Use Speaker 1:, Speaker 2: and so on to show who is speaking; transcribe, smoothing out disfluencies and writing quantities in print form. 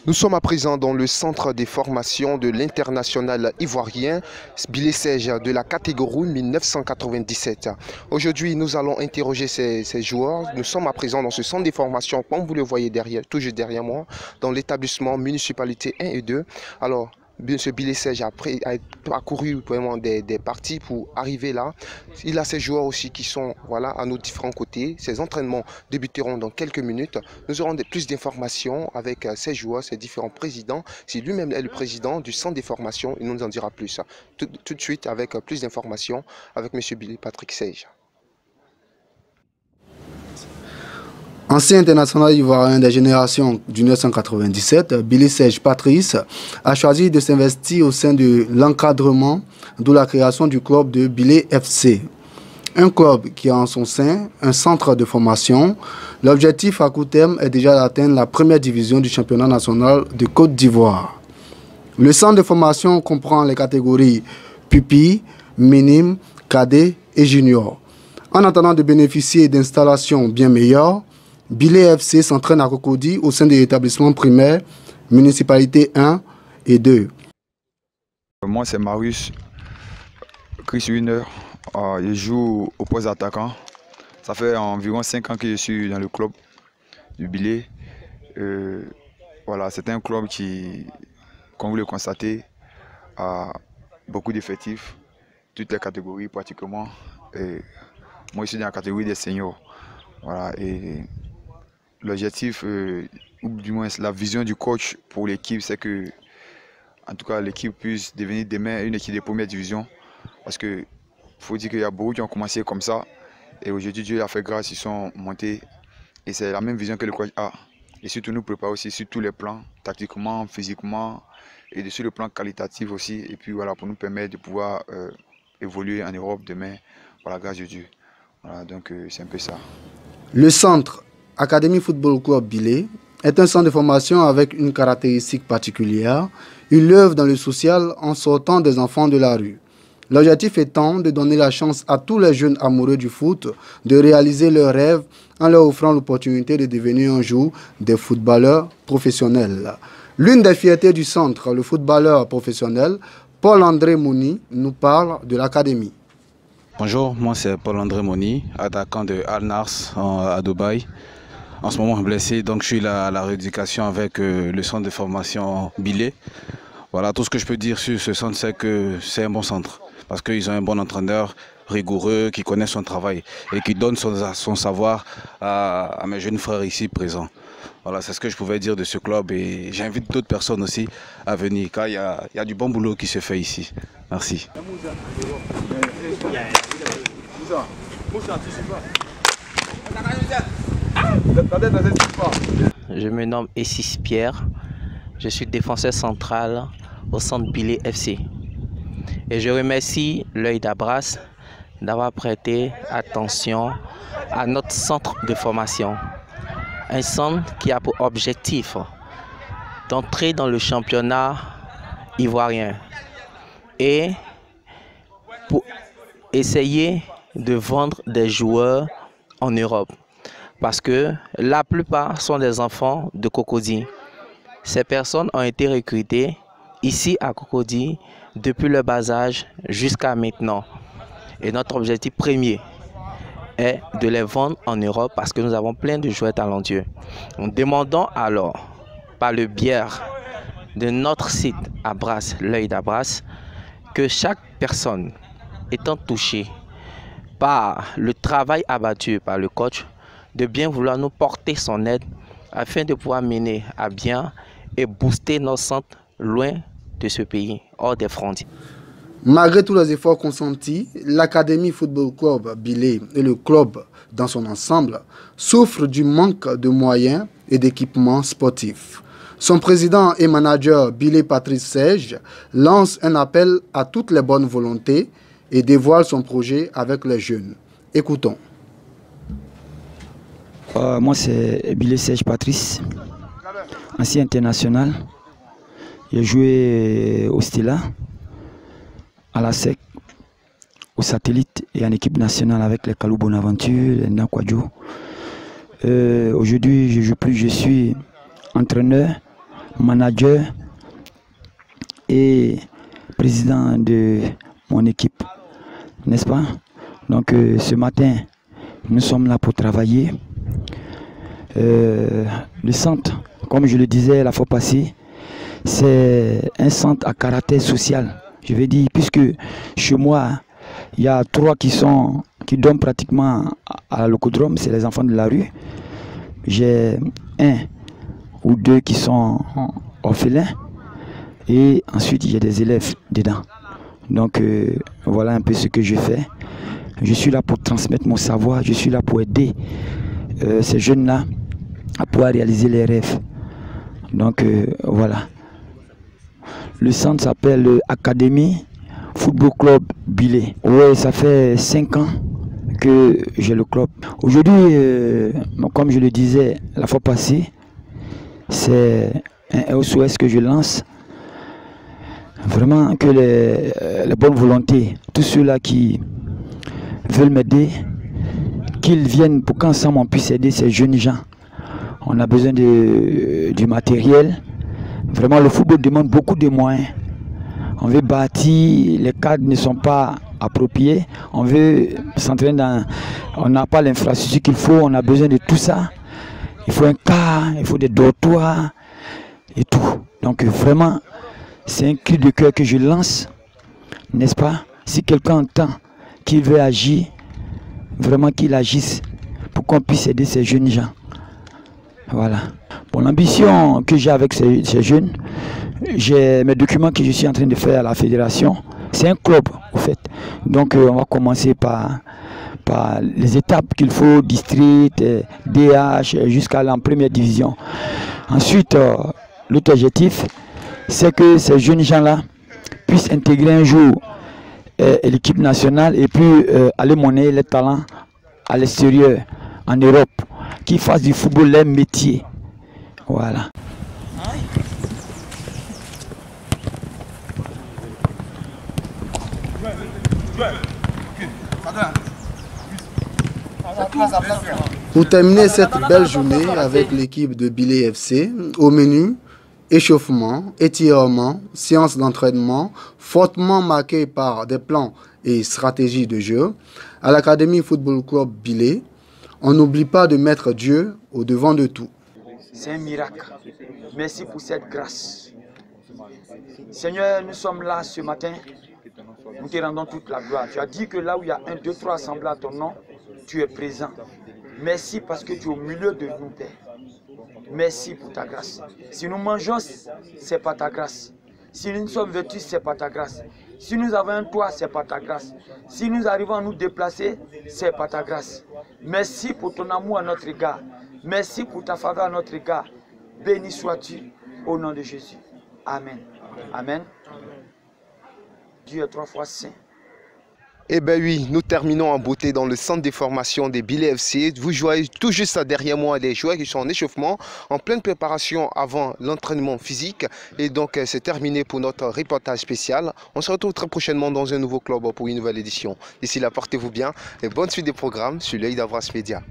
Speaker 1: Nous sommes à présent dans le centre des formations de l'international ivoirien Billy Sage de la catégorie 1997. Aujourd'hui, nous allons interroger ces joueurs. Nous sommes à présent dans ce centre des formations, comme vous le voyez toujours derrière moi, dans l'établissement municipalité 1 et 2. Alors, ce Billy Sage a parcouru vraiment des parties pour arriver là. Il a ses joueurs aussi qui sont voilà, à nos différents côtés. Ces entraînements débuteront dans quelques minutes. Nous aurons plus d'informations avec ces joueurs, ces différents présidents. Si lui-même est le président du centre des formations, il nous en dira plus. Tout de suite avec plus d'informations avec M. Billy Patrick Sage.
Speaker 2: Ancien international ivoirien des générations du 1997, Billy Sage Patrice a choisi de s'investir au sein de l'encadrement, d'où la création du club de Billy FC. Un club qui a en son sein un centre de formation. L'objectif à court terme est déjà d'atteindre la première division du championnat national de Côte d'Ivoire. Le centre de formation comprend les catégories pupilles, minimes, cadets et juniors. En attendant de bénéficier d'installations bien meilleures, Billy FC s'entraîne à Cocody au sein de l'établissement primaire municipalité 1 et 2.
Speaker 3: Moi c'est Marius Chris Wiener. Je joue au poste d'attaquant. Ça fait environ 5 ans que je suis dans le club du Billy. Voilà, c'est un club qui, comme vous le constatez, a beaucoup d'effectifs, toutes les catégories pratiquement. Et moi je suis dans la catégorie des seniors. Voilà, et l'objectif, ou du moins la vision du coach pour l'équipe, c'est que en tout cas l'équipe puisse devenir demain une équipe de première division. Parce que faut dire qu'il y a beaucoup qui ont commencé comme ça. Et aujourd'hui, Dieu a fait grâce, ils sont montés. Et c'est la même vision que le coach a. Et surtout nous préparer aussi sur tous les plans, tactiquement, physiquement, et sur le plan qualitatif aussi. Et puis voilà, pour nous permettre de pouvoir évoluer en Europe demain, par la grâce de Dieu. Voilà, donc c'est un peu ça.
Speaker 2: Le centre Academy Football Club Billy est un centre de formation avec une caractéristique particulière. Il œuvre dans le social en sortant des enfants de la rue. L'objectif étant de donner la chance à tous les jeunes amoureux du foot de réaliser leurs rêves en leur offrant l'opportunité de devenir un jour des footballeurs professionnels. L'une des fiertés du centre, le footballeur professionnel, Paul-André Mouni, nous parle de l'académie.
Speaker 4: Bonjour, moi c'est Paul-André Mouni, attaquant de Al Nars à Dubaï. En ce moment blessé, donc je suis à la rééducation avec le centre de formation Billy. Voilà, tout ce que je peux dire sur ce centre, c'est que c'est un bon centre. Parce qu'ils ont un bon entraîneur rigoureux, qui connaît son travail et qui donne son savoir à mes jeunes frères ici présents. Voilà, c'est ce que je pouvais dire de ce club et j'invite d'autres personnes aussi à venir car il y a du bon boulot qui se fait ici. Merci.
Speaker 5: Je me nomme Essis Pierre, je suis défenseur central au centre Billy FC. Et je remercie l'œil d'Abras d'avoir prêté attention à notre centre de formation. Un centre qui a pour objectif d'entrer dans le championnat ivoirien et pour essayer de vendre des joueurs en Europe. Parce que la plupart sont des enfants de Cocody. Ces personnes ont été recrutées ici à Cocody depuis le bas âge jusqu'à maintenant. Et notre objectif premier est de les vendre en Europe parce que nous avons plein de joueurs talentueux. Nous demandons alors, par le biais de notre site Abras, l'œil d'Abras, que chaque personne étant touchée par le travail abattu par le coach, de bien vouloir nous porter son aide afin de pouvoir mener à bien et booster nos centres loin de ce pays, hors des frontières.
Speaker 2: Malgré tous les efforts consentis, l'Académie Football Club Billy et le club dans son ensemble souffrent du manque de moyens et d'équipements sportifs. Son président et manager Billy Patrick Sage lance un appel à toutes les bonnes volontés et dévoile son projet avec les jeunes. Écoutons.
Speaker 6: Moi c'est Billy Sage Patrice, ancien international. J'ai joué au Stella, à la SEC, au Satellite et en équipe nationale avec les Kalou Bonaventure, les Nakwadjo. Aujourd'hui je joue plus, je suis entraîneur manager et président de mon équipe, n'est-ce pas? Donc ce matin, nous sommes là pour travailler. Le centre, comme je le disais la fois passée, c'est un centre à caractère social. Je vais dire, puisque chez moi, il y a 3 qui donnent pratiquement à l'Ocodrome, c'est les enfants de la rue. J'ai 1 ou 2 qui sont orphelins et ensuite j'ai des élèves dedans. Donc voilà un peu ce que je fais. Je suis là pour transmettre mon savoir, je suis là pour aider ces jeunes-là à pouvoir réaliser les rêves. Donc voilà. Le centre s'appelle Académie Football Club Bilé. Oui, ça fait 5 ans que j'ai le club. Aujourd'hui, comme je le disais la fois passée, c'est un SOS que je lance. Vraiment que les bonnes volontés, tous ceux-là qui veulent m'aider, qu'ils viennent pour qu'ensemble on puisse aider ces jeunes gens. On a besoin du matériel. Vraiment, le football demande beaucoup de moyens. On veut bâtir, les cadres ne sont pas appropriés. On veut s'entraîner dans... On n'a pas l'infrastructure qu'il faut, on a besoin de tout ça. Il faut un car, il faut des dortoirs et tout. Donc vraiment, c'est un cri de cœur que je lance, n'est-ce pas? Si quelqu'un entend qu'il veut agir, vraiment qu'il agisse pour qu'on puisse aider ces jeunes gens. Voilà. Bon, l'ambition que j'ai avec ces jeunes, j'ai mes documents que je suis en train de faire à la fédération. C'est un club, en fait. Donc, on va commencer par les étapes qu'il faut, district, DH, jusqu'à la première division. Ensuite, l'autre objectif, c'est que ces jeunes gens-là puissent intégrer un jour l'équipe nationale et puis aller monnayer les talents à l'extérieur, en Europe, qu'ils fassent du football leur métier. Voilà.
Speaker 2: Pour terminer cette belle journée avec l'équipe de Bilé FC, au menu, échauffement, étirement, séance d'entraînement, fortement marqué par des plans et stratégies de jeu. À l'Académie Football Club Bilé, on n'oublie pas de mettre Dieu au devant de tout.
Speaker 6: C'est un miracle. Merci pour cette grâce. Seigneur, nous sommes là ce matin. Nous te rendons toute la gloire. Tu as dit que là où il y a 1, 2, 3 assemblés à ton nom, tu es présent. Merci parce que tu es au milieu de nous, Père. Merci pour ta grâce. Si nous mangeons, c'est pas ta grâce. Si nous sommes vêtus, c'est pas ta grâce. Si nous avons un toit, c'est pas ta grâce. Si nous arrivons à nous déplacer, c'est pas ta grâce. Merci pour ton amour à notre égard. Merci pour ta faveur à notre égard. Béni sois-tu au nom de Jésus. Amen. Amen. Dieu est 3 fois saint.
Speaker 1: Eh bien oui, nous terminons en beauté dans le centre de formation des Bilé FC. Vous voyez tout juste derrière moi les joueurs qui sont en échauffement, en pleine préparation avant l'entraînement physique. Et donc c'est terminé pour notre reportage spécial. On se retrouve très prochainement dans un nouveau club pour une nouvelle édition. D'ici là, portez-vous bien et bonne suite des programmes sur l'œil d'Avras Média.